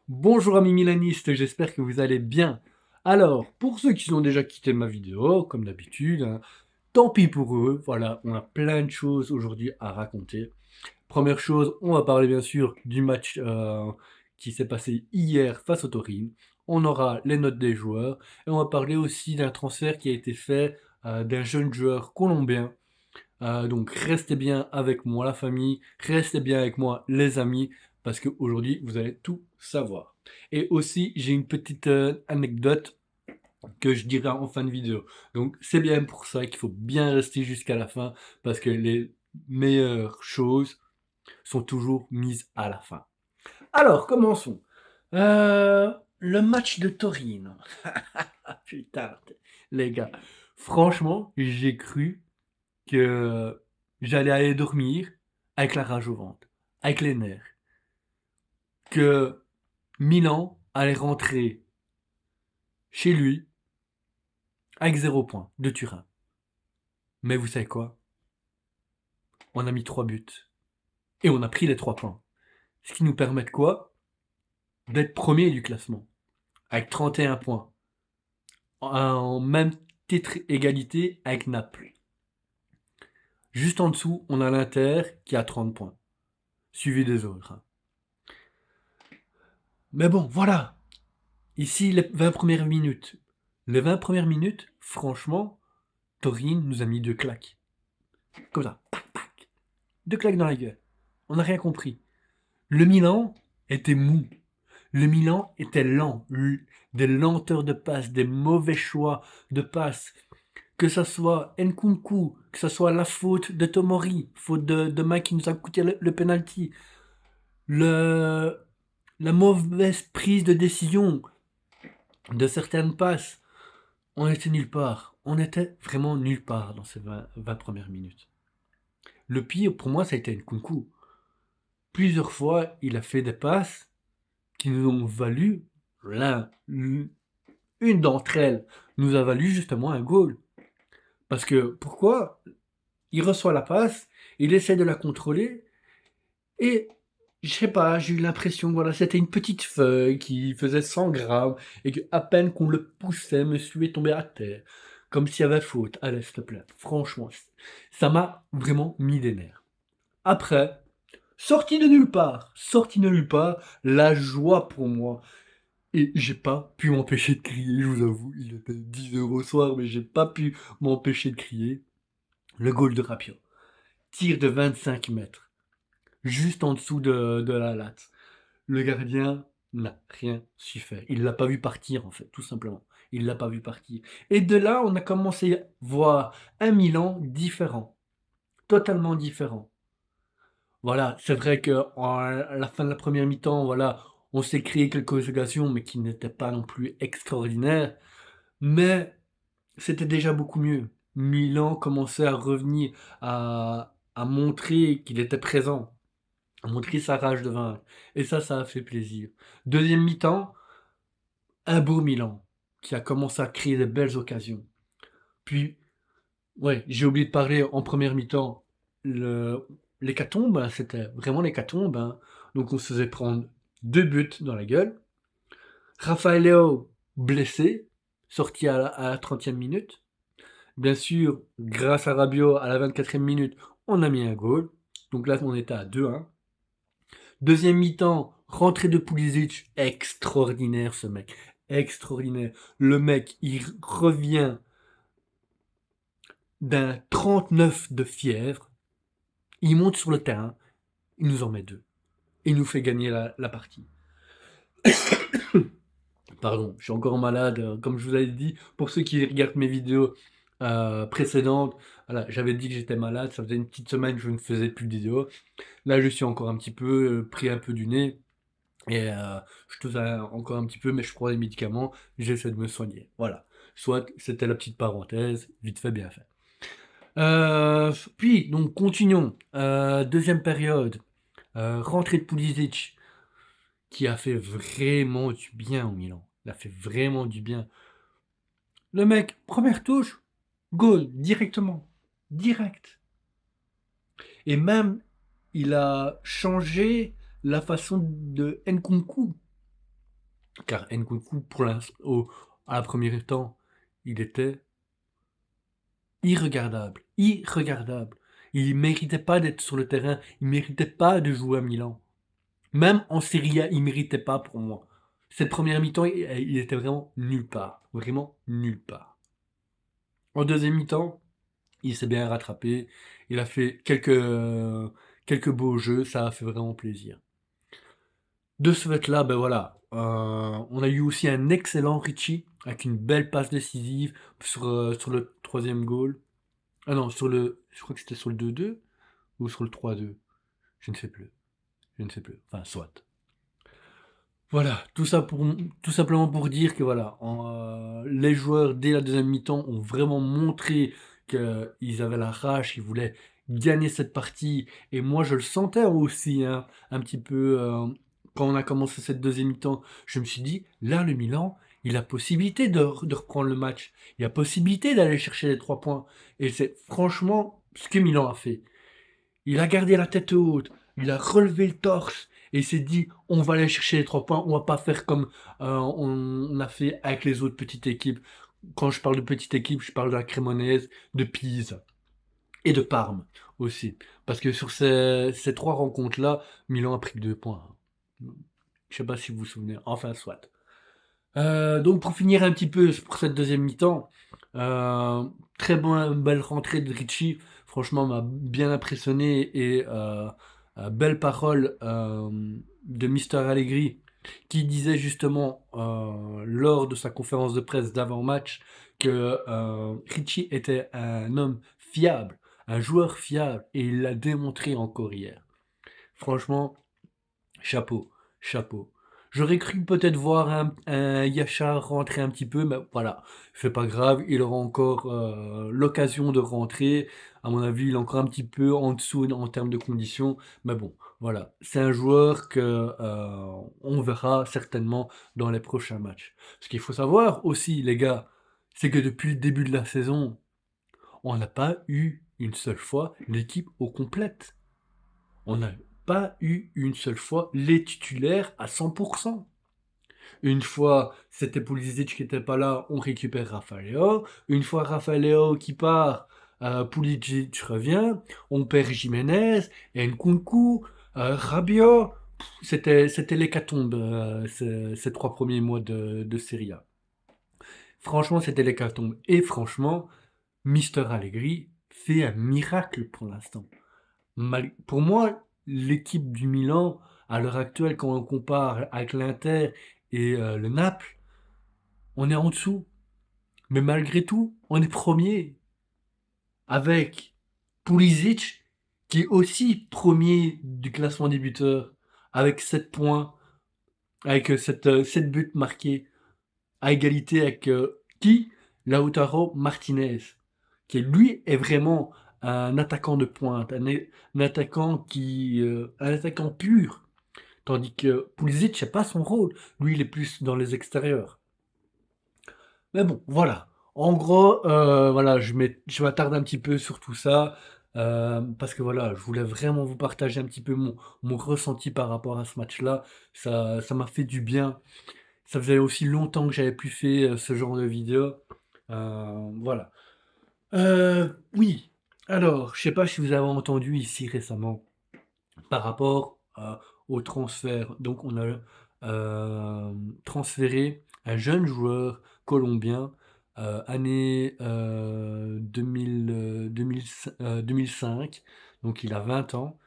Bonjour amis milanistes, j'espère que vous allez bien. Alors, pour ceux qui ont déjà quitté ma vidéo, comme d'habitude, hein, tant pis pour eux, voilà, on a plein de choses aujourd'hui à raconter. Première chose, on va parler bien sûr du match qui s'est passé hier face au Torino. On aura les notes des joueurs et on va parler aussi d'un transfert qui a été fait d'un jeune joueur colombien. Donc restez bien avec moi la famille, restez bien avec moi les amis, parce qu'aujourd'hui vous allez tout savoir. Et aussi j'ai une petite anecdote que je dirai en fin de vidéo. Donc c'est bien pour ça qu'il faut bien rester jusqu'à la fin, parce que les meilleures choses sont toujours mises à la fin. Alors commençons. Le match de Torino. Ah, putain, les gars. Franchement, j'ai cru que j'allais aller dormir avec la rage au ventre, avec les nerfs, que Milan allait rentrer chez lui avec 0 point de Turin. Mais vous savez quoi? On a mis 3 buts et on a pris les 3 points. Ce qui nous permet de quoi? D'être premier du classement, avec 31 points, en même titre égalité avec Naples. Juste en dessous, on a l'Inter qui a 30 points, suivi des autres, hein. Mais bon, voilà. Ici, les 20 premières minutes. Les 20 premières minutes, franchement, Torin nous a mis 2 claques. Comme ça. Tac, tac. 2 claques dans la gueule. On n'a rien compris. Le Milan était mou. Le Milan était lent. Des lenteurs de passe, des mauvais choix de passe. Que ça soit Nkunku, que ça soit la faute de Tomori, faute de mec qui nous a coûté le penalty. Le, la mauvaise prise de décision de certaines passes. On était nulle part. On était vraiment nulle part dans ces 20 premières minutes. Le pire, pour moi, ça a été Nkunku. Plusieurs fois, il a fait des passes qui nous ont valu, l'un, une d'entre elles nous a valu justement un goal. Parce que, pourquoi? Il reçoit la passe, il essaie de la contrôler, et je sais pas, j'ai eu l'impression, voilà, c'était une petite feuille qui faisait 100 grammes, et que à peine qu'on le poussait, monsieur est tombé à terre. Comme s'il y avait faute. Allez, s'il te plaît. Franchement, ça m'a vraiment mis des nerfs. Après, sorti de nulle part, la joie pour moi. Et j'ai pas pu m'empêcher de crier, je vous avoue. Il était 10 heures au soir, mais j'ai pas pu m'empêcher de crier. Le goal de Rapiot. Tir de 25 mètres. Juste en dessous de la latte. Le gardien n'a rien su faire. Il l'a pas vu partir, en fait, tout simplement. Il l'a pas vu partir. Et de là, on a commencé à voir un Milan différent. Totalement différent. Voilà, c'est vrai à la fin de la première mi-temps, voilà, on s'est créé quelques occasions, mais qui n'étaient pas non plus extraordinaires. Mais c'était déjà beaucoup mieux. Milan commençait à revenir, à montrer qu'il était présent, à montrer sa rage de vaincre. Et ça a fait plaisir. Deuxième mi-temps, un beau Milan, qui a commencé à créer de belles occasions. Puis, ouais, j'ai oublié de parler en première mi-temps, l'hécatombe, hein, c'était vraiment l'hécatombe, hein. Donc on se faisait prendre 2 buts dans la gueule. Raffaeleo blessé, sorti à la 30e minute. Bien sûr, grâce à Rabiot, à la 24e minute, on a mis un goal. Donc là, on était à 2-1. Deuxième mi-temps, rentrée de Pulisic, extraordinaire ce mec. Extraordinaire. Le mec, il revient d'un 39 de fièvre. Il monte sur le terrain, il nous en met 2. Il nous fait gagner la partie. Pardon, je suis encore malade, comme je vous avais dit. Pour ceux qui regardent mes vidéos précédentes, voilà, j'avais dit que j'étais malade. Ça faisait une petite semaine que je ne faisais plus de vidéos. Là, je suis encore un petit peu pris un peu du nez. Et je tousse encore un petit peu, mais je prends des médicaments. J'essaie de me soigner. Voilà. Soit c'était la petite parenthèse, vite fait, bien fait. Puis, donc, continuons. Deuxième période. Rentrée de Pulisic, qui a fait vraiment du bien au Milan. Il a fait vraiment du bien. Le mec, première touche, goal, directement. Direct. Et même, il a changé la façon de Nkunku. car Nkunku à la première temps, il était irregardable, irregardable. Il méritait pas d'être sur le terrain, il méritait pas de jouer à Milan. Même en Serie A, il méritait pas pour moi. Cette première mi-temps, il était vraiment nulle part. En deuxième mi-temps, il s'est bien rattrapé, il a fait quelques beaux jeux, ça a fait vraiment plaisir. De ce fait-là, ben voilà, on a eu aussi un excellent Ricci avec une belle passe décisive sur le troisième goal. Ah non, je crois que c'était sur le 2-2 ou sur le 3-2. Je ne sais plus. Je ne sais plus. Enfin, soit. Voilà, tout simplement pour dire que voilà, les joueurs dès la deuxième mi-temps ont vraiment montré qu'ils avaient la rage, qu'ils voulaient gagner cette partie. Et moi, je le sentais aussi, hein, un petit peu quand on a commencé cette deuxième mi-temps. Je me suis dit, là, le Milan, il a possibilité de reprendre le match. Il a possibilité d'aller chercher les 3 points. Et c'est franchement ce que Milan a fait. Il a gardé la tête haute, il a relevé le torse et il s'est dit on va aller chercher les 3 points, on va pas faire comme on a fait avec les autres petites équipes. Quand je parle de petite équipe, je parle de la Cremonese, de Pise et de Parme aussi. Parce que sur ces 3 rencontres-là, Milan a pris que 2 points. Je sais pas si vous vous souvenez, enfin soit. Donc pour finir un petit peu pour cette deuxième mi-temps, euh, belle rentrée de Ricci, franchement m'a bien impressionné et belle parole de Mister Allegri qui disait justement lors de sa conférence de presse d'avant-match que Ricci était un homme fiable, un joueur fiable et il l'a démontré encore hier. Franchement, chapeau, chapeau. J'aurais cru peut-être voir un Yachar rentrer un petit peu, mais voilà, c'est pas grave, il aura encore l'occasion de rentrer. À mon avis, il est encore un petit peu en dessous en termes de conditions, mais bon, voilà, c'est un joueur que on verra certainement dans les prochains matchs. Ce qu'il faut savoir aussi, les gars, c'est que depuis le début de la saison, on n'a pas eu une seule fois l'équipe au complète. On n'a pas eu une seule fois les titulaires à 100%. Une fois, c'était Pulisic qui n'était pas là, on récupère Rafael. Une fois Rafael qui part, Pulisic revient, on perd Jiménez, Nkunku, Rabiot. C'était l'hécatombe ces 3 premiers mois de Serie A. Franchement, c'était l'hécatombe. Et franchement, Mister Allegri fait un miracle pour l'instant. Pour moi, l'équipe du Milan, à l'heure actuelle, quand on compare avec l'Inter et le Naples, on est en dessous. Mais malgré tout, on est premier. Avec Pulisic, qui est aussi premier du classement des buteurs, avec 7 points, avec 7 buts marqués, à égalité avec qui Lautaro Martinez, qui lui est vraiment un attaquant de pointe, un attaquant un attaquant pur, tandis que Pulisic c'est pas son rôle, lui il est plus dans les extérieurs. Mais bon, voilà. En gros, voilà, je m'attarde un petit peu sur tout ça parce que voilà, je voulais vraiment vous partager un petit peu mon ressenti par rapport à ce match-là. Ça m'a fait du bien. Ça faisait aussi longtemps que j'avais plus fait ce genre de vidéo. Voilà. Oui. Alors, je sais pas si vous avez entendu ici récemment par rapport au transfert. Donc, on a transféré un jeune joueur colombien année 2000, 2005. Donc, il a 20 ans.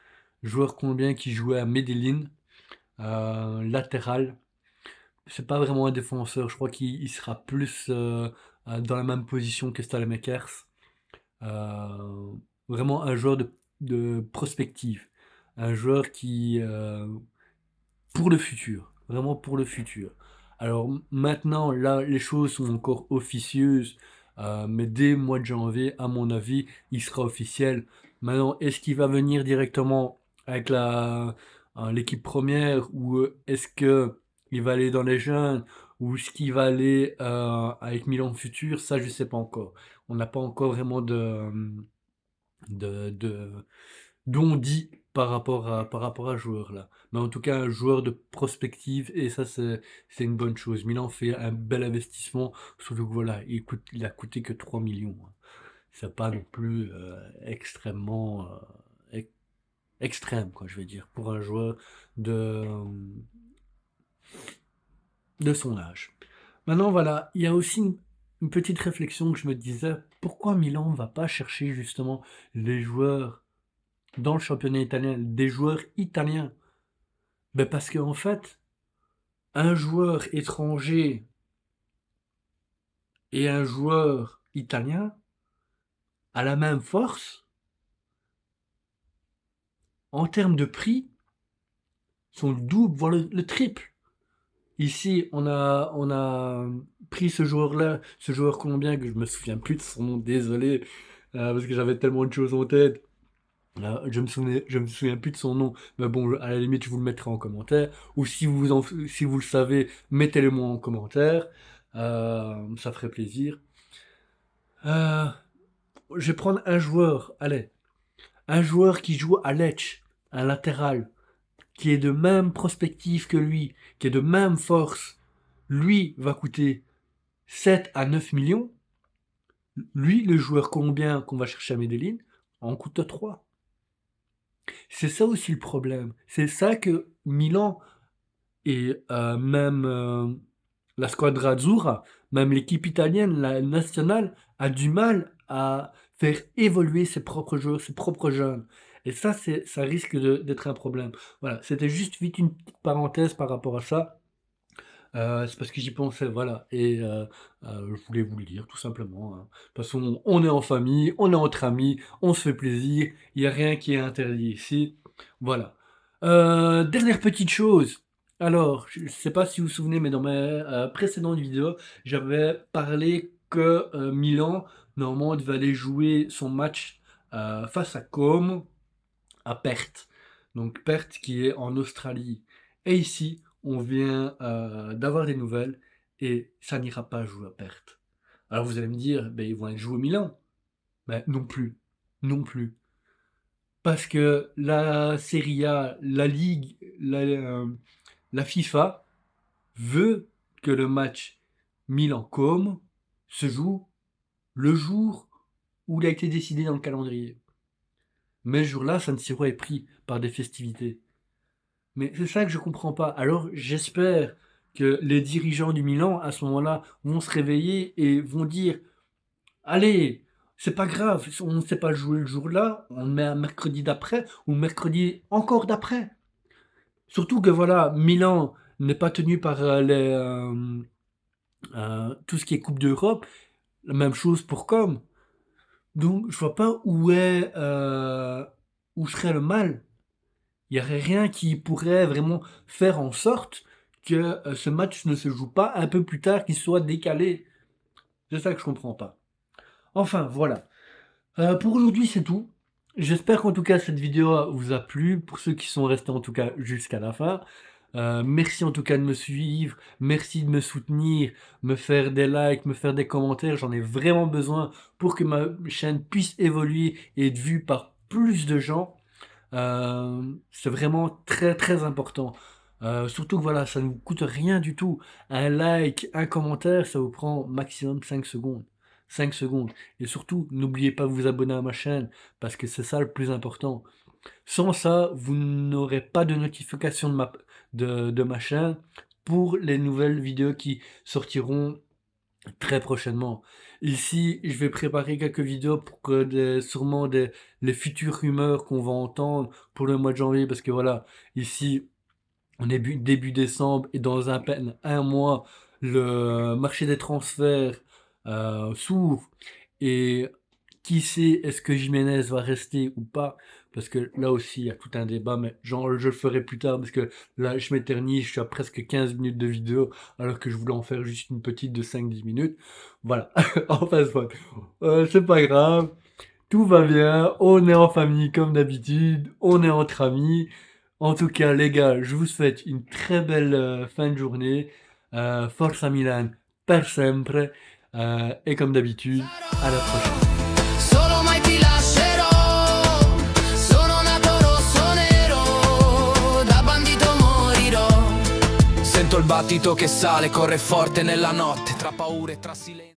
Joueur colombien qui jouait à Medellín, latéral. C'est pas vraiment un défenseur, je crois qu'il sera plus dans la même position que Stalemakers. Euh, Vraiment un joueur de prospective. Un joueur pour le futur. Vraiment pour le futur. Alors maintenant, là, les choses sont encore officieuses. Mais dès le mois de janvier, à mon avis, il sera officiel. Maintenant, est-ce qu'il va venir directement avec l'équipe première ou est-ce que il va aller dans les jeunes ou est-ce qu'il va aller avec Milan Futur? Ça, je sais pas encore. On n'a pas encore vraiment de d'on dit. par rapport à ce joueur-là. Mais en tout cas, un joueur de prospective, et ça, c'est une bonne chose. Milan fait un bel investissement, surtout que voilà, il a coûté que 3 millions, hein. C'est pas non plus extrêmement extrême, quoi, je vais dire, pour un joueur de, de son âge. Maintenant, voilà, il y a aussi une petite réflexion que je me disais, pourquoi Milan ne va pas chercher justement les joueurs dans le championnat italien, des joueurs italiens? Ben parce qu'en fait, un joueur étranger et un joueur italien a la même force, en termes de prix, sont le double, voire le triple. Ici, on a pris ce joueur-là, ce joueur colombien que je me souviens plus de son nom, désolé, parce que j'avais tellement de choses en tête. Je me souviens plus de son nom, mais bon, à la limite, je vous le mettrai en commentaire. Ou si vous le savez, mettez-le moi en commentaire. Ça ferait plaisir. Euh, je vais prendre un joueur, allez, un joueur qui joue à Lecce, un latéral, qui est de même prospective que lui, qui est de même force. Lui va coûter 7 à 9 millions. Lui, le joueur colombien qu'on va chercher à Medellin, en coûte 3. C'est ça aussi le problème. C'est ça que Milan et même la Squadra Azzurra, même l'équipe italienne, la nationale, a du mal à faire évoluer ses propres joueurs, ses propres jeunes. Et ça, ça risque d'être un problème. Voilà, c'était juste vite une petite parenthèse par rapport à ça. C'est parce que j'y pensais, voilà. Et je voulais vous le dire, tout simplement, hein. De toute façon, on est en famille, on est entre amis, on se fait plaisir, il n'y a rien qui est interdit ici. Voilà. Dernière petite chose. Alors, je ne sais pas si vous vous souvenez, mais dans mes précédentes vidéos, j'avais parlé que Milan, normalement, devait aller jouer son match face à Como à Perth. Donc Perth qui est en Australie. Et ici, on vient d'avoir des nouvelles et ça n'ira pas jouer à Perth. Alors vous allez me dire, ben, ils vont aller jouer au Milan. Ben non plus. Non plus. Parce que la Serie A, la Ligue, la FIFA veut que le match Milan-Comme se joue le jour où il a été décidé dans le calendrier. Mais ce jour-là, San Siro est pris par des festivités. Mais c'est ça que je comprends pas. Alors j'espère que les dirigeants du Milan, à ce moment-là, vont se réveiller et vont dire, allez, c'est pas grave, on ne sait pas jouer le jour-là, on le met un mercredi d'après ou mercredi encore d'après. Surtout que voilà, Milan n'est pas tenu par tout ce qui est Coupe d'Europe. La même chose pour Com. Donc je vois pas où serait le mal. Il n'y aurait rien qui pourrait vraiment faire en sorte que ce match ne se joue pas un peu plus tard, qu'il soit décalé. C'est ça que je comprends pas. Enfin, voilà. Pour aujourd'hui, c'est tout. J'espère qu'en tout cas cette vidéo vous a plu, pour ceux qui sont restés en tout cas jusqu'à la fin. Merci en tout cas de me suivre, merci de me soutenir, me faire des likes, me faire des commentaires, j'en ai vraiment besoin pour que ma chaîne puisse évoluer et être vue par plus de gens. C'est vraiment très très important. Surtout que voilà, ça ne vous coûte rien du tout. Un like, un commentaire, ça vous prend maximum 5 secondes. 5 secondes. Et surtout, n'oubliez pas de vous abonner à ma chaîne, parce que c'est ça le plus important. Sans ça, vous n'aurez pas de notification de ma chaîne pour les nouvelles vidéos qui sortiront très prochainement. Ici, je vais préparer quelques vidéos pour que sûrement les futures rumeurs qu'on va entendre pour le mois de janvier, parce que voilà, ici, on est début décembre et dans à peine un mois, le marché des transferts s'ouvre et qui sait est-ce que Jiménez va rester ou pas, parce que là aussi il y a tout un débat, mais genre je le ferai plus tard parce que là je m'éternise, je suis à presque 15 minutes de vidéo alors que je voulais en faire juste une petite de 5-10 minutes. Voilà, enfin c'est pas grave, tout va bien, on est en famille comme d'habitude, on est entre amis. En tout cas les gars, je vous souhaite une très belle fin de journée, Forza Milan per sempre, et comme d'habitude, à la prochaine. Solo mai ti lascerò, sono nato rosso nero. Sento il battito che sale, corre forte nella notte, tra paure e tra silenzio.